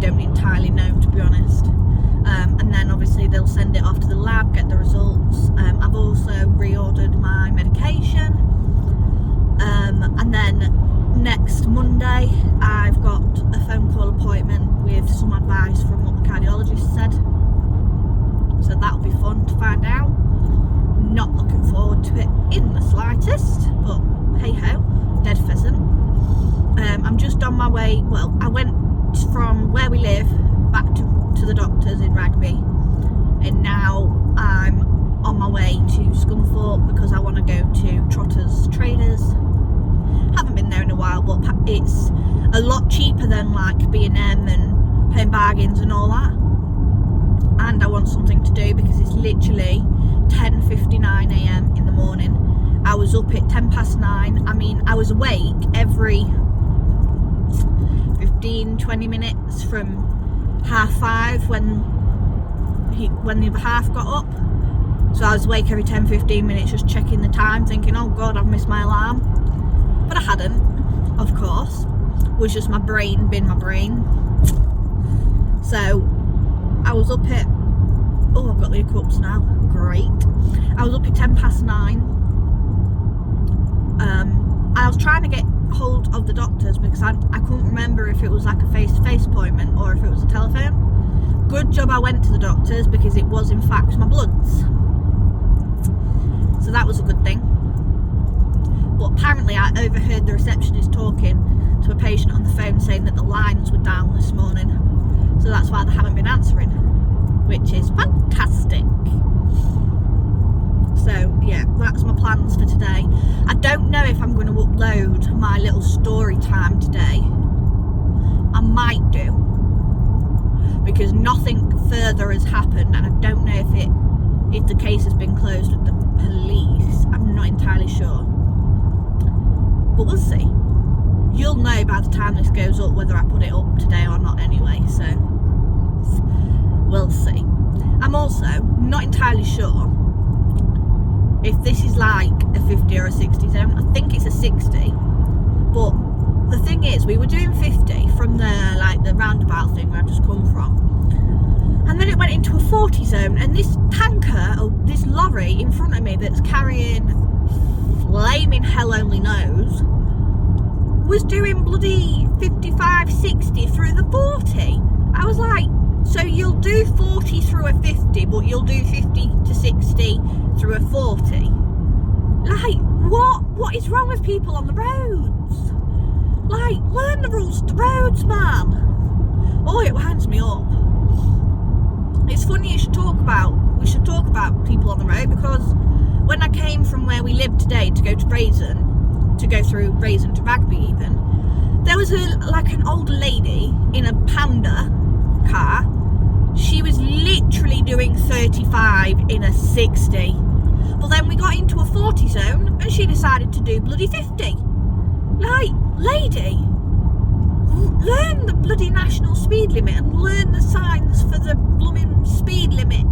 don't entirely know, to be honest. And then obviously they'll send it off to the lab, get the results. I've also reordered my medication, and then next Monday I've got a phone call appointment with some advice from what the cardiologist said, so that'll be fun to find out. Not looking forward to it in the slightest, but hey ho, dead pheasant. I'm just on my way. Well, I went from where we live back to the doctors in Rugby, and now I'm on my way to Scunthorpe because I want to go to Trotter's Traders. Haven't been there in a while, but it's a lot cheaper than like B&M and Home Bargains and all that, and I want something to do because it's literally 10:59 a.m. in the morning. I was up at 9:10. I mean, I was awake every 15-20 minutes from 5:30 when the other half got up. So I was awake every 10-15 minutes just checking the time, thinking, oh god, I've missed my alarm. But I hadn't, of course. It was just my brain being my brain. So I was up at, oh, I've got the hiccups now, great. I was up at 9:10. I was trying to get hold of the doctors because I couldn't remember if it was like a face-to-face appointment or if it was a telephone. Good job I went to the doctors because it was in fact my bloods. So that was a good thing. But apparently I overheard the receptionist talking to a patient on the phone saying that the lines were down this morning. So that's why they haven't been answering, which is fantastic. So yeah, that's my plans for today. I don't know if I'm going to upload my little story time today. I might do, because nothing further has happened, and I don't know if the case has been closed with the police. I'm not entirely sure, but we'll see. You'll know by the time this goes up whether I put it up today or not anyway, so we'll see. I'm also not entirely sure if this is like a 50 or a 60 zone. I think it's a 60, but the thing is, we were doing 50 from the roundabout thing where I've just come from, and then it went into a 40 zone, and this tanker, or this lorry in front of me that's carrying flaming hell only knows, was doing bloody 55, 60 through the 40. I was like, so you'll do 40 through a 50, but you'll do 50 to 60 through a 40? Like, what is wrong with people on the roads? Like, learn the rules of the roads, man. Oh, it winds me up. It's funny we should talk about people on the road, because when I came from where we live today to go to Brazen, to go through Brazen to Rugby even, there was an old lady in a Panda car. She was literally doing 35 in a 60, but then we got into a 40 zone and she decided to do bloody 50. Like, lady, learn the bloody national speed limit and learn the signs for the blooming speed limit.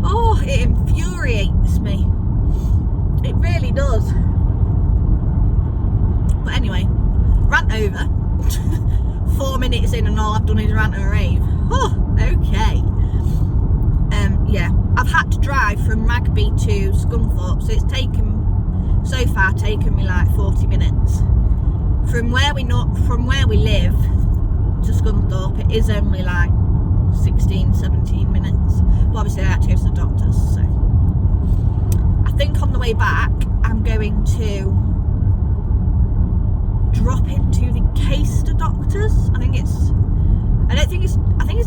Oh, it infuriates me, it really does. But anyway, rant over. 4 minutes in and all I've done is rant and rave. Oh, okay. Yeah, I've had to drive from Rugby to Scunthorpe, so it's so far taken me like 40 minutes. From where we live to Scunthorpe, it is only like 16, 17 minutes. But obviously I had to go to the doctors, so I think on the way back I'm going to drop into the Caister doctors. I think it's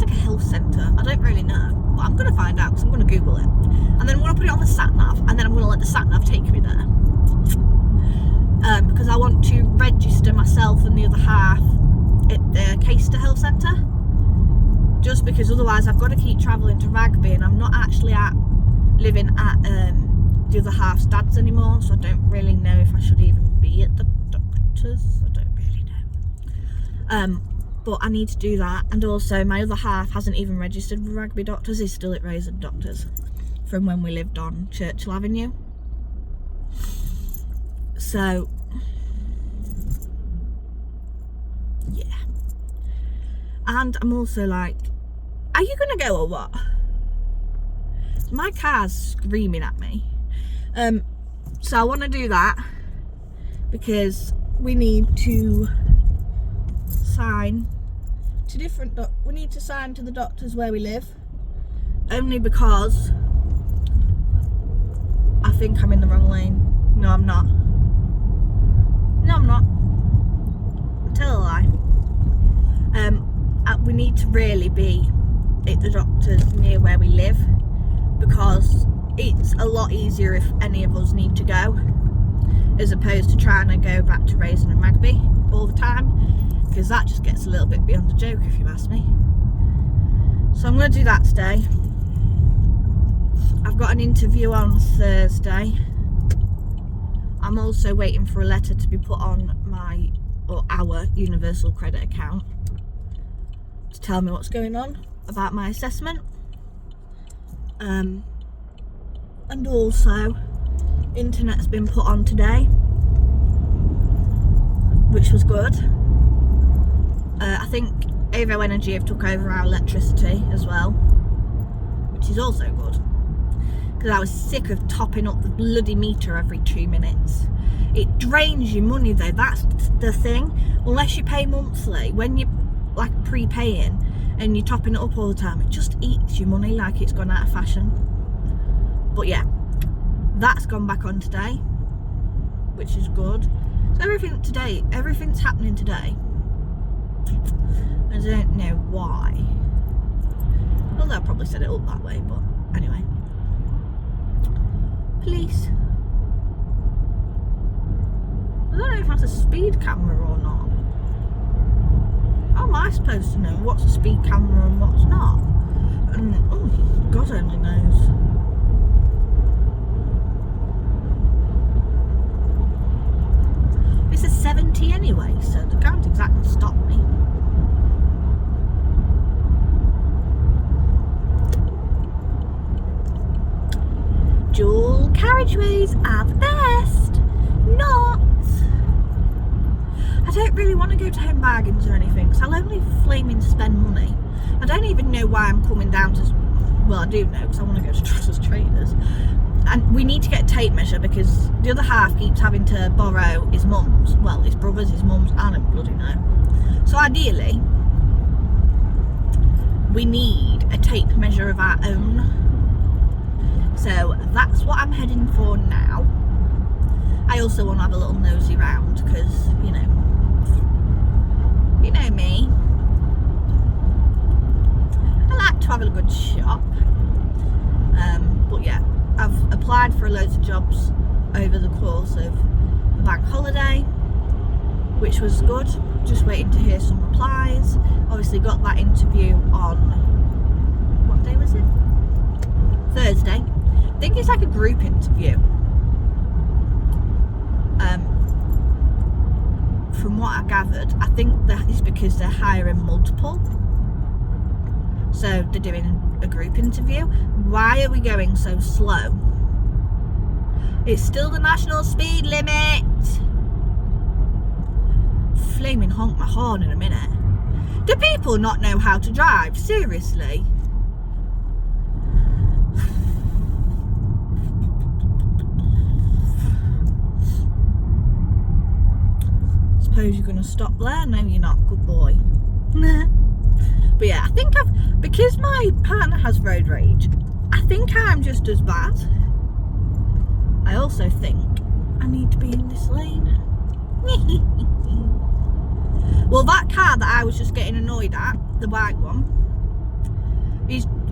like a health centre. I don't really know, but I'm going to find out because I'm going to Google it, and then I'm going to put it on the sat nav, and then I'm going to let the sat nav take me there, because I want to register myself and the other half at the Caister Health Centre, just because otherwise I've got to keep travelling to Rugby, and I'm not actually living at the other half's dad's anymore, so I don't really know if I should even be at the doctors. I don't really know. But I need to do that, and also my other half hasn't even registered with Rugby doctors. He's still at Raisin Doctors from when we lived on Churchill Avenue. So yeah, And I'm also like, are you gonna go or what? My car's screaming at me. So I want to do that because we need to sign to we need to sign to the doctors where we live, only because I think I'm in the wrong lane. No, I'm not. No, I'm not. Tell a lie. We need to really be at the doctors near where we live, because it's a lot easier if any of us need to go, as opposed to trying to go back to Raisin and Rugby all the time, because that just gets a little bit beyond a joke, if you ask me. So I'm going to do that today. I've got an interview on Thursday. I'm also waiting for a letter to be put on our Universal Credit account to tell me what's going on about my assessment. And also, internet's been put on today, which was good. I think Avo Energy have took over our electricity as well, which is also good, because I was sick of topping up the bloody meter every 2 minutes. It drains your money though, that's the thing. Unless you pay monthly, when you're like prepaying and you're topping it up all the time, it just eats your money like it's gone out of fashion. But yeah, that's gone back on today, which is good. So everything's happening today. I don't know why. Although I probably set it up that way, but anyway. Police. I don't know if that's a speed camera or not. How am I supposed to know what's a speed camera and what's not? And oh, God only knows. This is 70 anyway, so they can't exactly stop me. Dual carriageways are the best. Not. I don't really want to go to Home Bargains or anything, because I'll only flaming spend money. I don't even know why I'm coming down to... Well, I do know, because I want to go to Truss's Traders. And we need to get a tape measure, because the other half keeps having to borrow his mum's. Well, his brother's, his mum's, I don't bloody know. So ideally, we need a tape measure of our own. So that's what I'm heading for now. I also want to have a little nosy round, because, you know me. I like to have a good shop. But yeah, I've applied for loads of jobs over the course of the bank holiday, which was good. Just waiting to hear some replies. Obviously got that interview on, what day was it? Thursday. I think it's like a group interview. From what I gathered, I think that is because they're hiring multiple. So they're doing a group interview. Why are we going so slow? It's still the national speed limit. Flaming honk my horn in a minute. Do people not know how to drive? Seriously? Suppose you're going to stop there? No, you're not. Good boy. But yeah, I think because my partner has road rage, I think I'm just as bad. I also think I need to be in this lane. Well, that car that I was just getting annoyed at, the white one,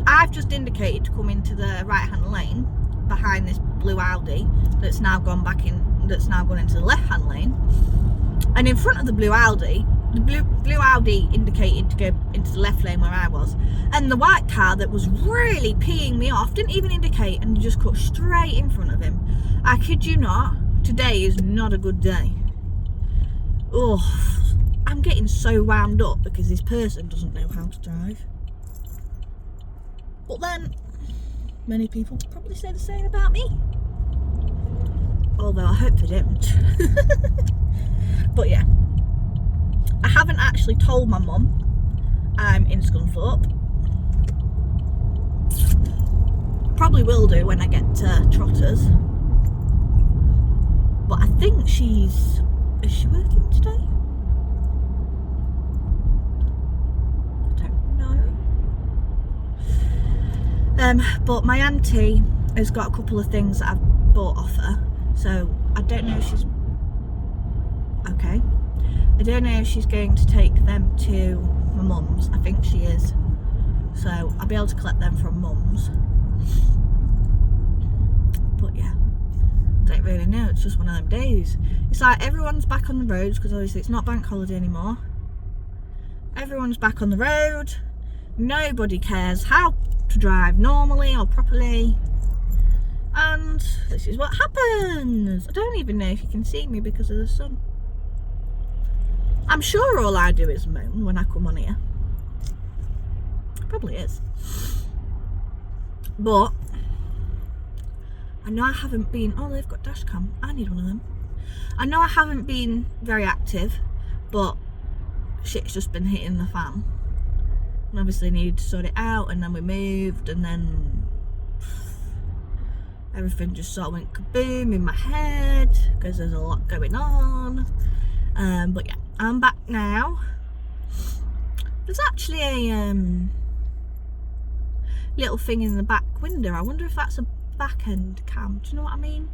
I've just indicated to come into the right hand lane behind this blue Audi that's now gone into the left hand lane. And in front of the blue Audi, the blue Audi indicated to go into the left lane where I was. And the white car that was really peeing me off didn't even indicate and just cut straight in front of him. I kid you not, today is not a good day. Oh, I'm getting so wound up because this person doesn't know how to drive. But then, many people probably say the same about me. Although I hope they don't. But yeah, I haven't actually told my mum. I in Scunthorpe. Probably will do when I get to Trotters. But I think is she working today? I don't know. But my auntie has got a couple of things that I've bought off her, so I don't know if she's okay. I don't know if she's going to take them to my mum's. I think she is, so I'll be able to collect them from mum's. But yeah, don't really know. It's just one of them days. It's like everyone's back on the roads because obviously it's not bank holiday anymore. Everyone's back on the road. Nobody cares how to drive normally or properly, and this is what happens. I don't even know if you can see me because of the sun. I'm sure all I do is moan when I come on here. Probably is. But I know I haven't been, oh, they've got dash cam. I need one of them. I know I haven't been very active, but shit's just been hitting the fan. And obviously needed to sort it out, and then we moved, and then everything just sort of went kaboom in my head because there's a lot going on. But yeah, I'm back now. There's actually a little thing in the back window. I wonder if that's a back end cam. Do you know what I mean?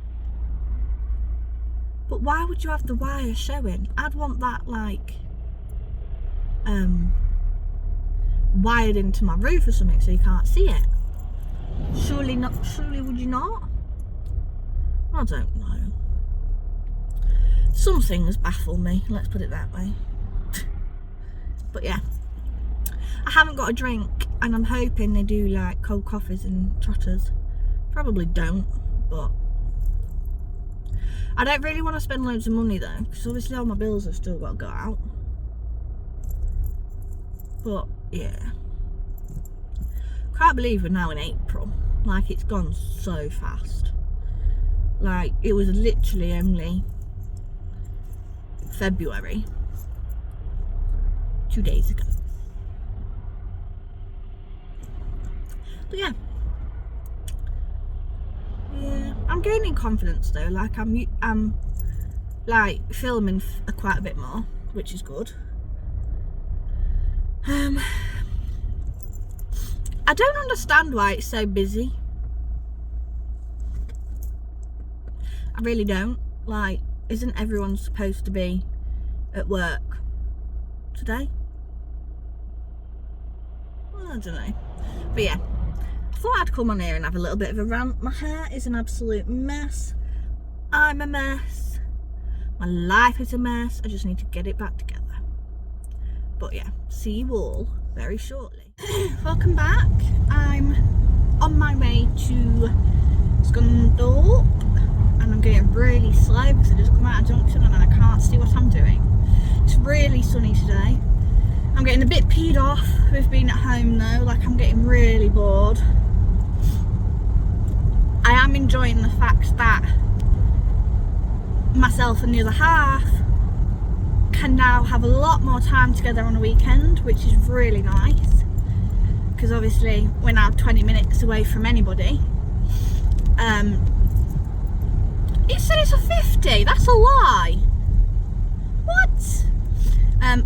But why would you have the wire showing? I'd want that like wired into my roof or something so you can't see it. Surely not. Surely would you not? I don't know. Some things baffle me, let's put it that way. But yeah, I haven't got a drink, and I'm hoping they do like cold coffees and Trotters. Probably don't, but I don't really want to spend loads of money though, because obviously all my bills have still got to go out. But yeah, can't believe we're now in April. Like, it's gone so fast. Like, it was literally only February 2 days ago. But yeah, I'm gaining confidence though. Like, I'm like filming quite a bit more, which is good. I don't understand why it's so busy. I really don't. Like, isn't everyone supposed to be at work today? Well, I don't know. But yeah, I thought I'd come on here and have a little bit of a rant. My hair is an absolute mess. I'm a mess. My life is a mess. I just need to get it back together. But yeah, see you all very shortly. Welcome back. I'm on my way to Scunthorpe, and I'm getting really slow because I just come out of junction and I can't see what I'm doing. It's really sunny today. I'm getting a bit peed off with being at home though. Like, I'm getting really bored. I am enjoying the fact that myself and the other half can now have a lot more time together on a weekend, which is really nice, because obviously we're now 20 minutes away from anybody. It said it's a 50. That's a lie. What?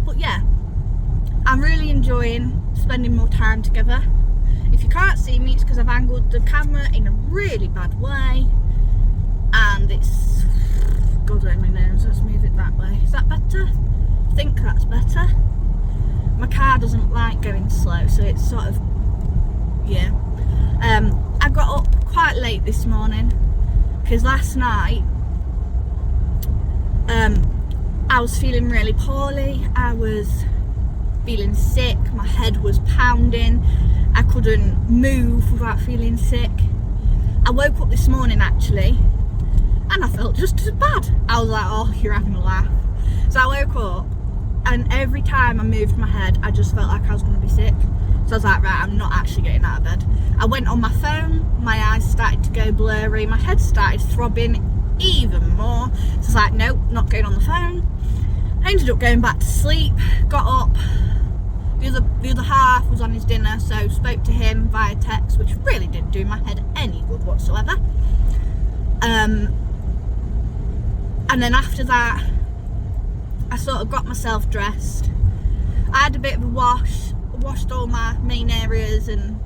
But yeah, I'm really enjoying spending more time together. If you can't see me, it's because I've angled the camera in a really bad way, and it's, God only knows. Let's move it that way. Is that better? I think that's better. My car doesn't like going slow, so it's sort of, yeah. I got up quite late this morning because last night I was feeling really poorly. I was feeling sick. My head was pounding. I couldn't move without feeling sick. I woke up this morning actually, and I felt just as bad. I was like, oh, you're having a laugh. So I woke up, and every time I moved my head, I just felt like I was going to be sick. So I was like, right, I'm not actually getting out of bed. I went on my phone, my eyes started to go blurry, my head started throbbing even more. So I was like, nope, not going on the phone. I ended up going back to sleep, got up. The The other half was on his dinner, so spoke to him via text, which really didn't do my head any good whatsoever. And then after that, I sort of got myself dressed. I had a bit of a wash, washed all my main areas and,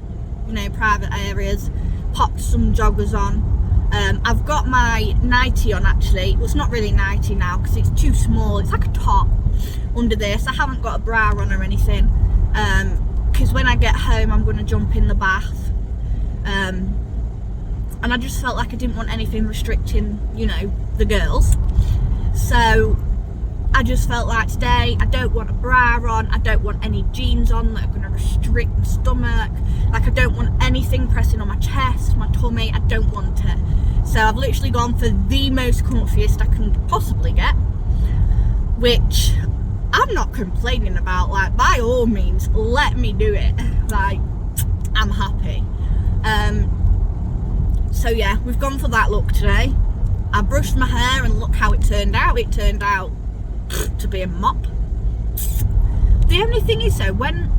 you know, private areas, popped some joggers on. I've got my nightie on actually. Well, it's not really nightie now because it's too small. It's like a top under this. I haven't got a bra on or anything because when I get home I'm going to jump in the bath. And I just felt like I didn't want anything restricting, you know, the girls. So I just felt like today I don't want a bra on, I don't want any jeans on that are going to restrict my stomach, like I don't want anything pressing on my chest, my tummy, I don't want it. So I've literally gone for the most comfiest I can possibly get, which I'm not complaining about. Like, by all means, let me do it. Like, I'm happy. So yeah, we've gone for that look today. I brushed my hair and look how it turned out. It turned out to be a mop. The only thing is though, when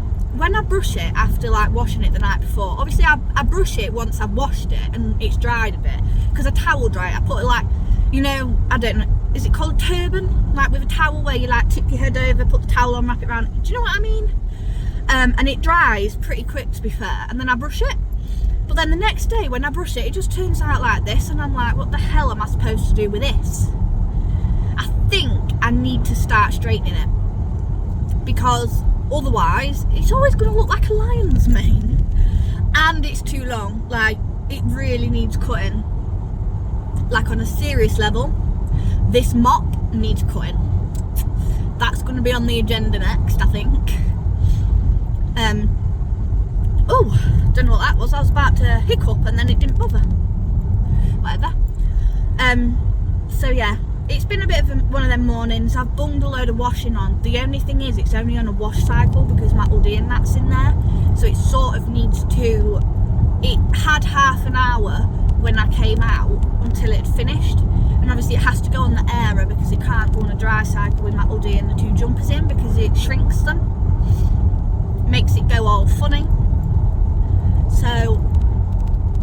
I brush it after like washing it the night before, obviously I brush it once I've washed it and it's dried a bit, because I towel dry it. I put it like, you know, I don't know, is it called a turban? Like with a towel where you like tip your head over, put the towel on, wrap it around. Do you know what I mean? And it dries pretty quick, to be fair, and then I brush it. But then the next day when I brush it, it just turns out like this, and I'm like, what the hell am I supposed to do with this? I think I need to start straightening it, because otherwise it's always going to look like a lion's mane, and it's too long. Like, it really needs cutting. Like, on a serious level, this mop needs cutting. That's going to be on the agenda next, I think. Oh, don't know what that was. I was about to hiccup and then it didn't bother. Whatever. So yeah, it's been a bit of one of them mornings. I've bunged a load of washing on. The only thing is, it's only on a wash cycle because my hoodie and that's in there. So it sort of needs to, it had half an hour when I came out until it had finished. And obviously it has to go on the airer because it can't go on a dry cycle with my hoodie and the two jumpers in, because it shrinks them. Makes it go all funny. So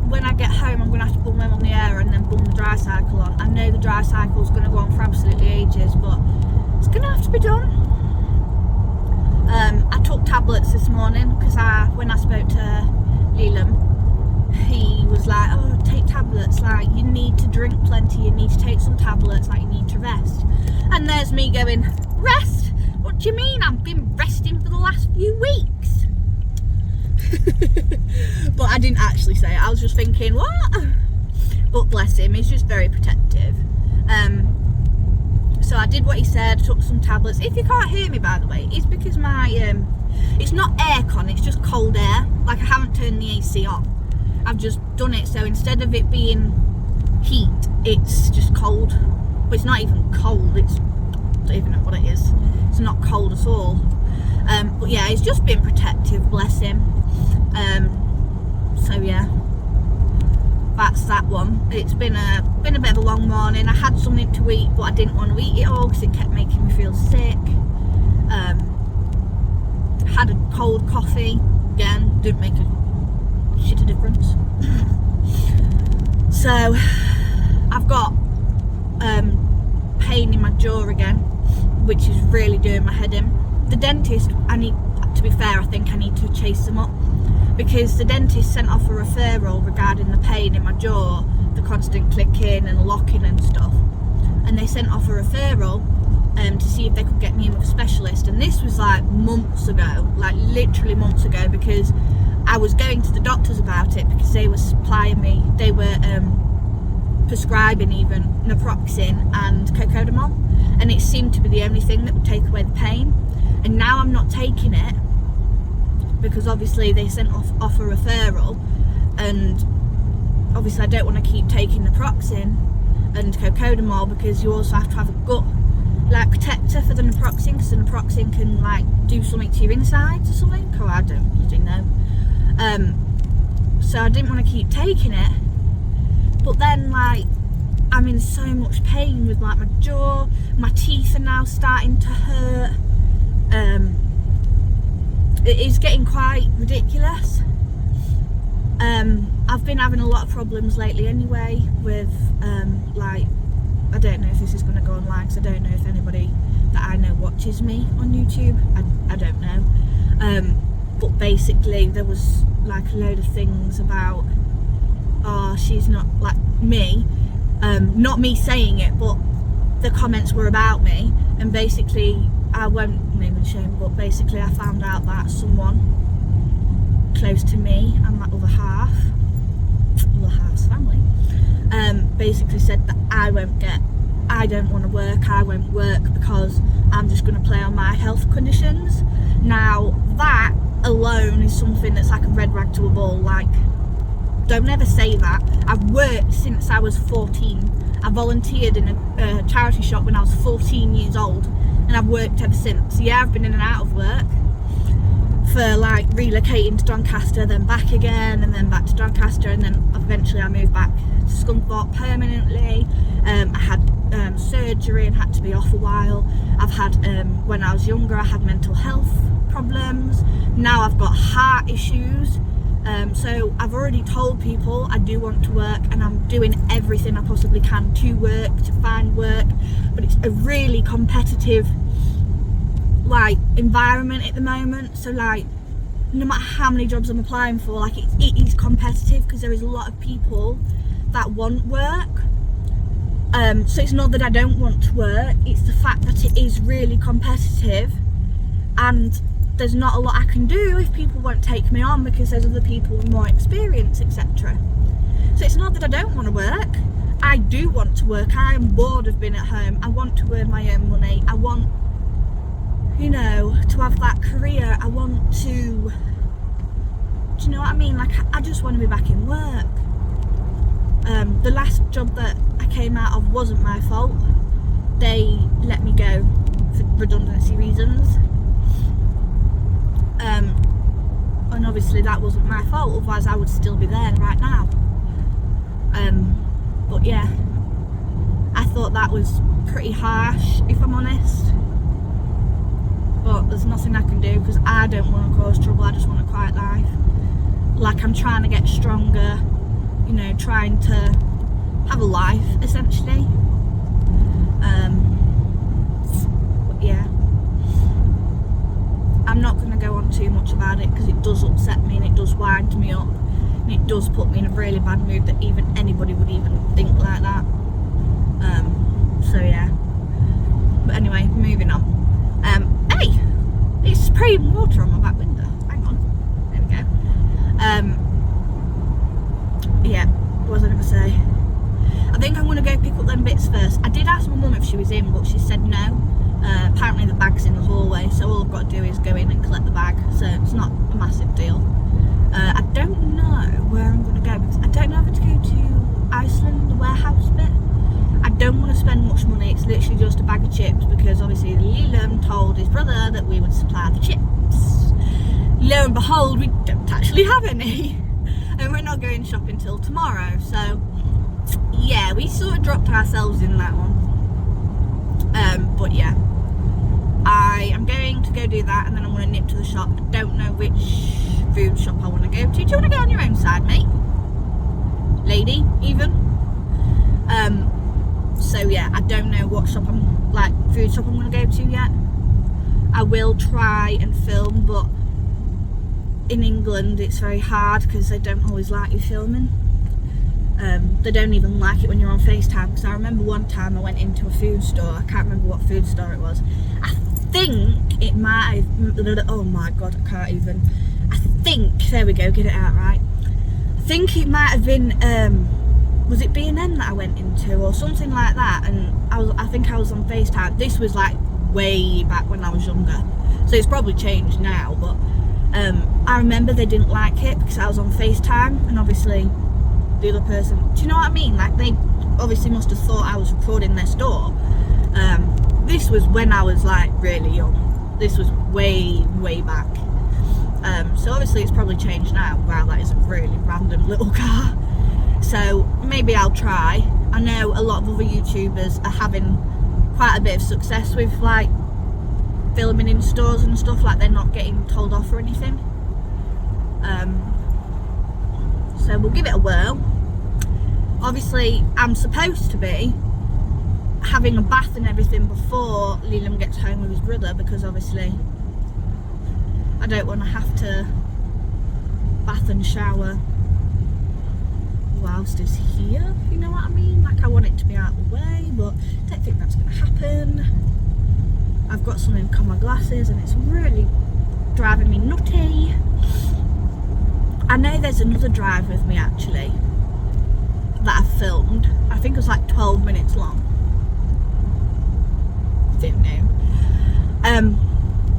when I get home, I'm going to have to bung them on the air and then bung the dry cycle on. I know the dry cycle is going to go on for absolutely ages, but it's going to have to be done. I took tablets this morning because when I spoke to Leland, he was like, oh, take tablets, like you need to drink plenty, you need to take some tablets, like you need to rest. And there's me going, rest? What do you mean? I've been resting for the last few weeks. But I didn't actually say it, I was just thinking, what? But bless him, he's just very protective. So I did what he said, took some tablets. If you can't hear me, by the way, it's because my it's not aircon, it's just cold air. Like, I haven't turned the AC on, I've just done it, so instead of it being heat, it's just cold. But it's not even cold, I don't even know what it is. It's not cold at all. But yeah, he's just been protective, bless him. So yeah, that's that one. It's been a bit of a long morning. I had something to eat, but I didn't want to eat it all because it kept making me feel sick. Had a cold coffee, again, didn't make a shit of difference. So I've got pain in my jaw again, which is really doing my head in. The dentist, to be fair, I think I need to chase them up, because the dentist sent off a referral regarding the pain in my jaw, the constant clicking and locking and stuff, and they sent off a referral to see if they could get me in with a specialist. And this was like months ago, like literally months ago, because I was going to the doctors about it because they were supplying me, they were prescribing even naproxen and cocodamol, and it seemed to be the only thing that would take away the pain. And now I'm not taking it because obviously they sent off a referral, and obviously I don't want to keep taking naproxen and cocodamol because you also have to have a gut like protector for the naproxen, because the naproxen can like do something to your insides or something. Oh, I don't bloody know. So I didn't want to keep taking it, but then like I'm in so much pain with like my jaw, my teeth are now starting to hurt. it is getting quite ridiculous. I've been having a lot of problems lately anyway with like, I don't know if this is going to go online because I don't know if anybody that I know watches me on YouTube. I don't know. But basically there was like a load of things about, oh, she's not like me. Not me saying it, but the comments were about me, and basically I won't name and shame, but basically I found out that someone close to me and my other half's family basically said that I don't want to work, I won't work because I'm just going to play on my health conditions. Now that alone is something that's like a red rag to a bull. Like, don't ever say that. I've worked since I was 14. I volunteered in a charity shop when I was 14 years old, and I've worked ever since. Yeah, I've been in and out of work for like relocating to Doncaster, then back again, and then back to Doncaster, and then eventually I moved back to Scunthorpe permanently. I had surgery and had to be off a while. I've had, when I was younger, I had mental health problems. Now I've got heart issues. So I've already told people I do want to work, and I'm doing everything I possibly can to work, to find work, but it's a really competitive like environment at the moment. So like, no matter how many jobs I'm applying for, like it is competitive because there is a lot of people that want work. So it's not that I don't want to work, it's the fact that it is really competitive, and there's not a lot I can do if people won't take me on because there's other people with more experience, etc. So it's not that I don't want to work. I do want to work. I am bored of being at home. I want to earn my own money. I want, you know, to have that career. I want to, do you know what I mean? Like, I just want to be back in work. The last job that I came out of wasn't my fault. They let me go for redundancy reasons. And obviously that wasn't my fault, otherwise I would still be there right now. But yeah, I thought that was pretty harsh, if I'm honest. But there's nothing I can do because I don't want to cause trouble. I just want a quiet life. Like, I'm trying to get stronger, you know, trying to have a life essentially. But yeah, I'm not going to go on too much about it because it does upset me and it does wind me up, and it does put me in a really bad mood that even anybody would even think like that. So yeah, but anyway, moving on. Hey, it's spraying water on my back window. Hang on, there we go. Yeah, what was I going to say? I think I'm going to go pick up them bits first. I did ask my mum if she was in, but she said no. Apparently the bag's in the hallway, so all I've got to do is go in and collect the bag, so it's not a massive deal. I don't know where I'm going to go because I don't know if to go to Iceland, the warehouse bit. I don't want to spend much money. It's literally just a bag of chips because obviously Leland told his brother that we would supply the chips. Lo and behold, we don't actually have any, and we're not going shopping till tomorrow, so yeah, we sort of dropped ourselves in that one. But yeah, I am going to go do that, and then I'm going to nip to the shop. I don't know which food shop I want to go to. Do you want to go on your own side, mate? Lady, even? So yeah, I don't know what shop food shop I'm going to go to yet. I will try and film, but in England it's very hard because they don't always like you filming. They don't even like it when you're on FaceTime, because I remember one time I went into a food store. I can't remember what food store it was. I think it might have, oh my god, I can't even. I think, there we go, get it out right. I think it might have been, was it B&M that I went into or something like that, and I think I was on FaceTime. This was like way back when I was younger, so it's probably changed now, but I remember they didn't like it because I was on FaceTime, and obviously the other person, do you know what I mean? Like, they obviously must have thought I was recording their store. This was when I was like really young. This was way back. So obviously it's probably changed now. Wow, that is a really random little car. So maybe I'll try. I know a lot of other YouTubers are having quite a bit of success with like filming in stores and stuff, like they're not getting told off or anything. So we'll give it a whirl. Obviously I'm supposed to be having a bath and everything before Leland gets home with his brother, because obviously I don't want to have to bath and shower whilst he's here, you know what I mean? Like, I want it to be out of the way, but I don't think that's going to happen. I've got something on my glasses and it's really driving me nutty. I know there's another drive with me actually that I filmed. I think it was like 12 minutes long. Didn't know.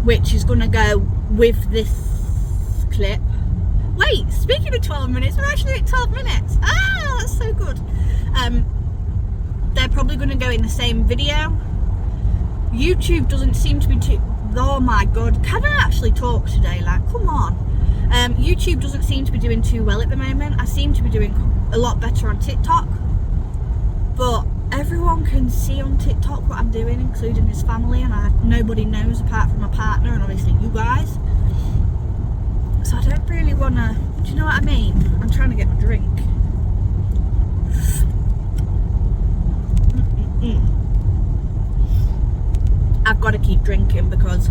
Which is going to go with this clip. Wait, speaking of 12 minutes, we're actually at 12 minutes. Ah, that's so good. They're probably going to go in the same video. YouTube doesn't seem to be too... Oh my god, can I actually talk today? Like, come on. YouTube doesn't seem to be doing too well at the moment. I seem to be doing a lot better on TikTok. But everyone can see on TikTok what I'm doing, including his family, and nobody knows apart from my partner and obviously you guys. So I don't really want to, do you know what I mean? I'm trying to get my drink. I've got to keep drinking because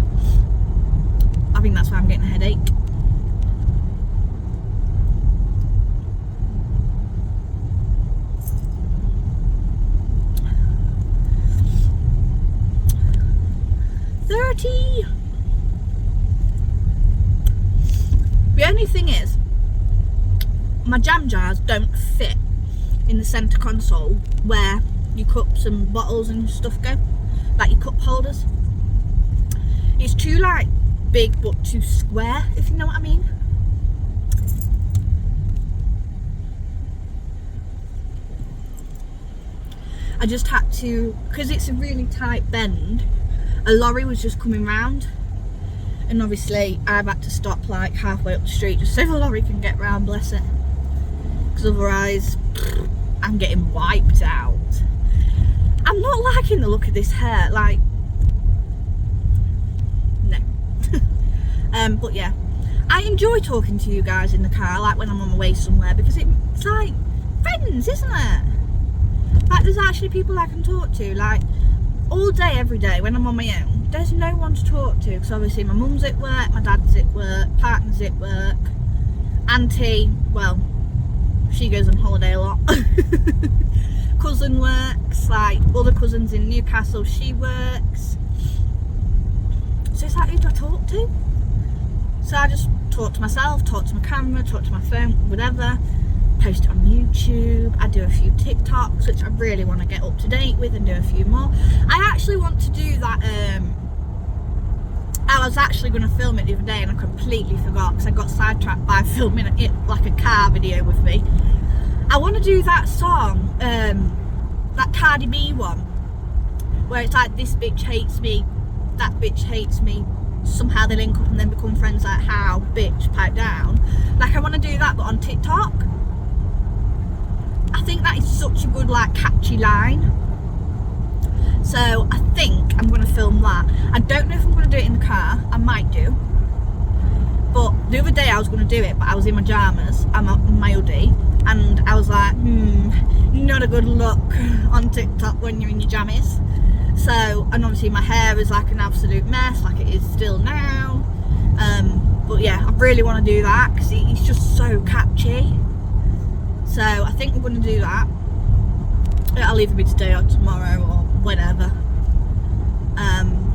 I think that's why I'm getting a headache. The only thing is, my jam jars don't fit in the centre console where your cups and bottles and stuff go, like your cup holders. It's too like big but too square, if you know what I mean. I just had to, because it's a really tight bend, a lorry was just coming round, and obviously I've had to stop like halfway up the street just so the lorry can get round, bless it, because otherwise I'm getting wiped out. I'm not liking the look of this hair, like, no. But yeah, I enjoy talking to you guys in the car, like when I'm on my way somewhere, because it's like friends, isn't it? Like, there's actually people I can talk to, like, all day, every day, when I'm on my own. There's no one to talk to, because obviously my mum's at work, my dad's at work, partner's at work, auntie, well, she goes on holiday a lot. Cousin works, like, other cousins in Newcastle, she works. So it's like, who do I talk to? So I just talk to myself, talk to my camera, talk to my phone, whatever. Post it on YouTube. I do a few TikToks, which I really want to get up to date with, and do a few more. I actually want to do that. I was actually going to film it the other day and I completely forgot because I got sidetracked by filming it like a car video with me. I want to do that song, that Cardi B one, where it's like, this bitch hates me, that bitch hates me, somehow they link up and then become friends, like, how, bitch, pipe down. Like, I want to do that but on TikTok. I think that is such a good, like, catchy line. So I think I'm going to film that. I don't know if I'm going to do it in the car. I might do. But the other day I was going to do it, but I was in my pyjamas and my hoodie, and I was like, not a good look on TikTok when you're in your jammies. So, and obviously my hair is like an absolute mess, like it is still now. But yeah, I really want to do that because it's just so catchy. So I think we're going to do that. It'll either be today or tomorrow or whenever.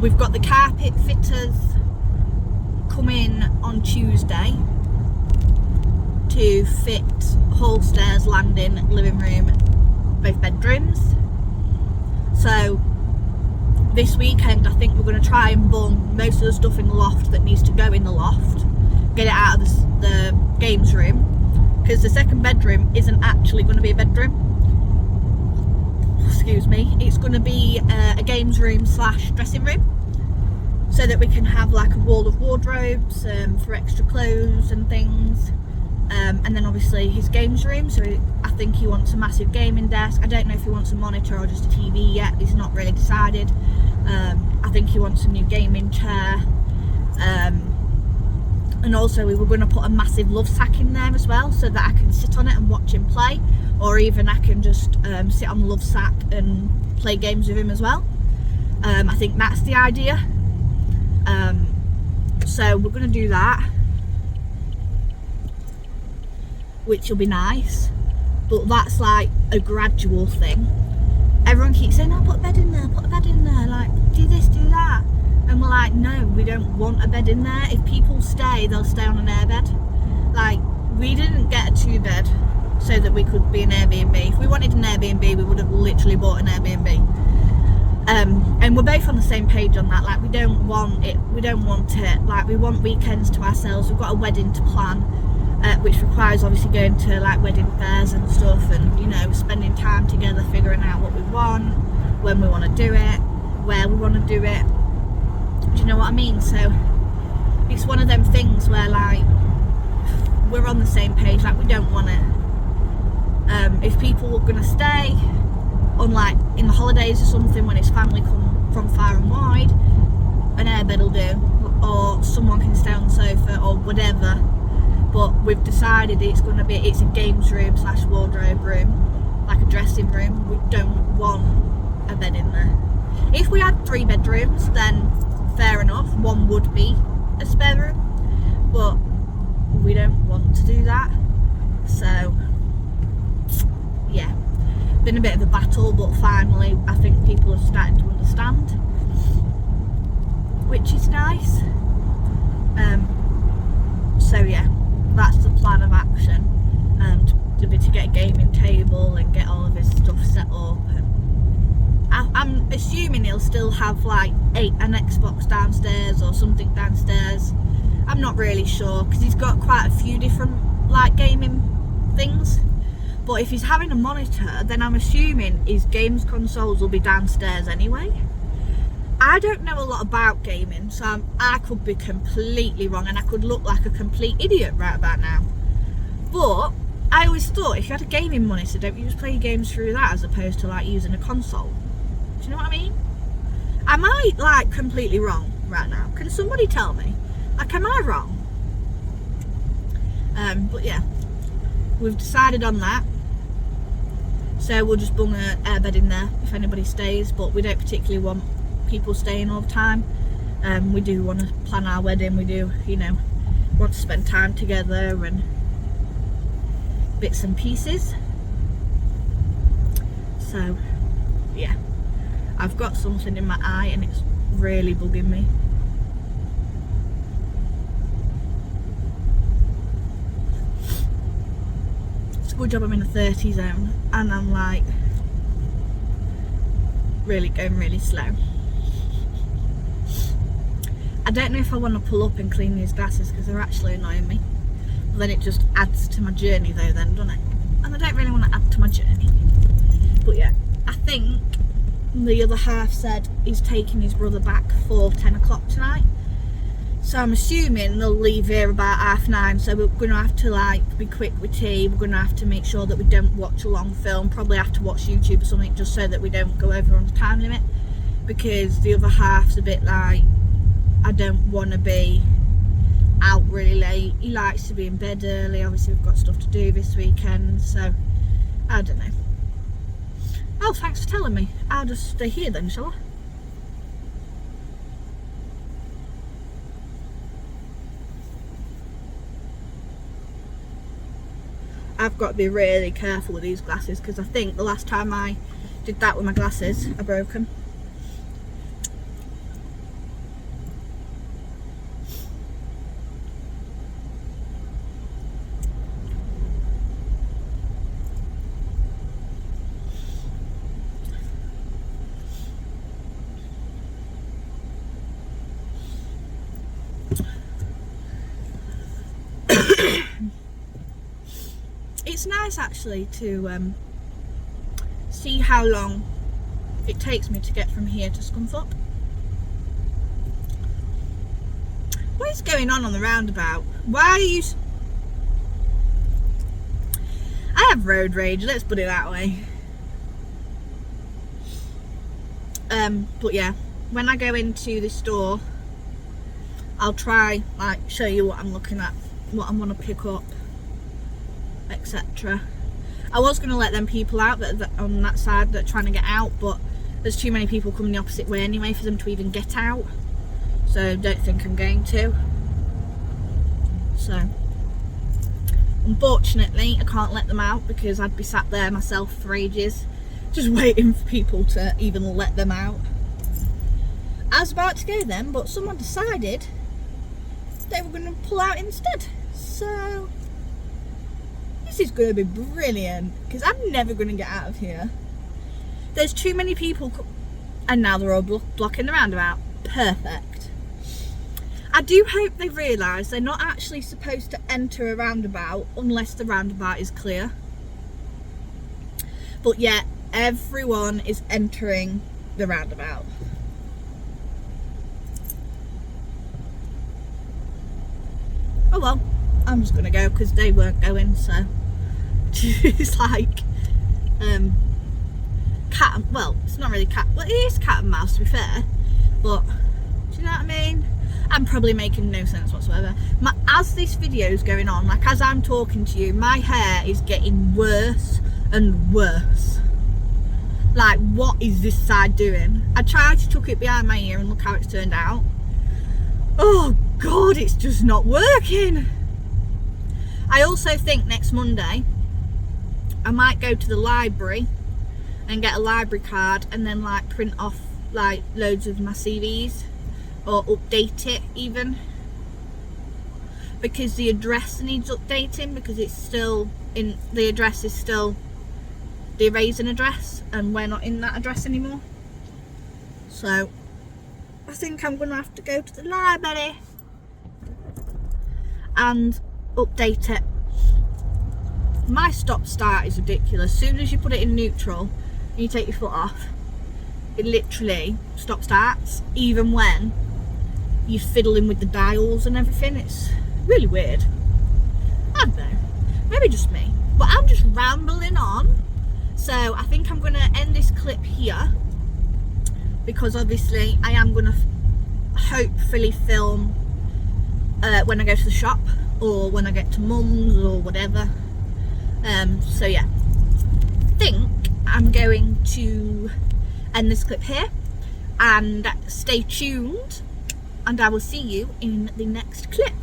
We've got the carpet fitters coming on Tuesday to fit hall, stairs, landing, living room, both bedrooms. So this weekend I think we're going to try and bung most of the stuff in the loft that needs to go in the loft, get it out of the games room, because the second bedroom isn't actually going to be a bedroom. Excuse me, it's going to be a games room slash dressing room, so that we can have like a wall of wardrobes for extra clothes and things, and then obviously his games room. So I think he wants a massive gaming desk. I don't know if he wants a monitor or just a TV yet. He's not really decided, I think he wants a new gaming chair, and also we were going to put a massive love sack in there as well, so that I can sit on it and watch him play, or even I can just sit on the love sack and play games with him as well. I think that's the idea. So we're going to do that, which will be nice, but that's like a gradual thing. Everyone keeps saying, oh, put a bed in there, put a bed in there, like do this, do that, and we're like, no, we don't want a bed in there. If people stay, they'll stay on an airbed. Like, we didn't get a 2-bed so that we could be an Airbnb. If we wanted an Airbnb, we would have literally bought an Airbnb. And we're both on the same page on that. Like, we don't want it. Like, we want weekends to ourselves. We've got a wedding to plan, which requires obviously going to like wedding fairs and stuff, and you know, spending time together, figuring out what we want, when we want to do it, where we want to do it. Do you know what I mean? So it's one of them things where like we're on the same page. Like, we don't want it. If people were going to stay on like in the holidays or something, when his family come from far and wide, an airbed will do, or someone can stay on the sofa or whatever. But we've decided it's a games room / wardrobe room, like a dressing room. We don't want a bed in there. If we had 3 bedrooms, then fair enough, one would be a spare room, but we don't want to do that. So yeah, been a bit of a battle, but finally I think people are starting to understand, which is nice. So yeah, that's the plan of action, and to be to get a gaming table and get all of his stuff set up. And I'm assuming he'll still have like an Xbox downstairs or something downstairs. I'm not really sure, because he's got quite a few different like gaming things. But if he's having a monitor, then I'm assuming his games consoles will be downstairs anyway. I don't know a lot about gaming, so I could be completely wrong, and I could look like a complete idiot right about now. But I always thought if you had a gaming monitor, don't you just play your games through that as opposed to like using a console? Do you know what I mean? Am I like completely wrong right now? Can somebody tell me? Like, am I wrong? But yeah, we've decided on that. So we'll just bung an airbed in there if anybody stays, but we don't particularly want people staying all the time. We do want to plan our wedding. We do, you know, want to spend time together and bits and pieces. So yeah, I've got something in my eye and it's really bugging me. It's a good job I'm in a 30 zone and I'm like really going really slow. I don't know if I want to pull up and clean these glasses because they're actually annoying me. But then it just adds to my journey though then, doesn't it? And I don't really want to add to my journey. But yeah, I think the other half said he's taking his brother back for 10 o'clock tonight. So I'm assuming they'll leave here about 9:30, so we're going to have to like be quick with tea. We're going to have to make sure that we don't watch a long film, probably have to watch YouTube or something just so that we don't go over on the time limit, because the other half's a bit like, I don't want to be out really late. He likes to be in bed early. Obviously we've got stuff to do this weekend, so I don't know. Oh, thanks for telling me. I'll just stay here then, shall I? I've got to be really careful with these glasses because I think the last time I did that with my glasses, I broke them. It's nice actually to see how long it takes me to get from here to Scunthorpe. What is going on the roundabout? Why are you... I have road rage, let's put it that way. But yeah, when I go into the store, I'll try like show you what I'm looking at, what I want to pick up, etc. I was going to let them people out that on that side that are trying to get out, but there's too many people coming the opposite way anyway for them to even get out, so don't think I'm going to. So unfortunately I can't let them out because I'd be sat there myself for ages just waiting for people to even let them out. I was about to go then, but someone decided they were going to pull out instead, so this is going to be brilliant because I'm never going to get out of here. There's too many people and now they're all blocking the roundabout. Perfect. I do hope they realise they're not actually supposed to enter a roundabout unless the roundabout is clear. But yet, everyone is entering the roundabout. Oh well, I'm just going to go because they weren't going, so it's like cat and, well, it's not really cat, well it is cat and mouse to be fair, but do you know what I mean? I'm probably making no sense whatsoever. As this video is going on, like as I'm talking to you, my hair is getting worse and worse. Like, what is this side doing? I tried to tuck it behind my ear and look how it's turned out. Oh god, it's just not working. I also think next Monday I might go to the library and get a library card and then like print off like loads of my CVs or update it even, because the address needs updating because it's still in, the address is still the Erasing address and we're not in that address anymore. So I think I'm gonna have to go to the library and update it. My stop start is ridiculous. As soon as you put it in neutral and you take your foot off, it literally stop starts, even when you're fiddling with the dials and everything. It's really weird. I don't know, maybe just me, but I'm just rambling on. So I think I'm going to end this clip here because obviously I am going to hopefully film when I go to the shop or when I get to mum's or whatever. So yeah, I think I'm going to end this clip here and stay tuned, and I will see you in the next clip.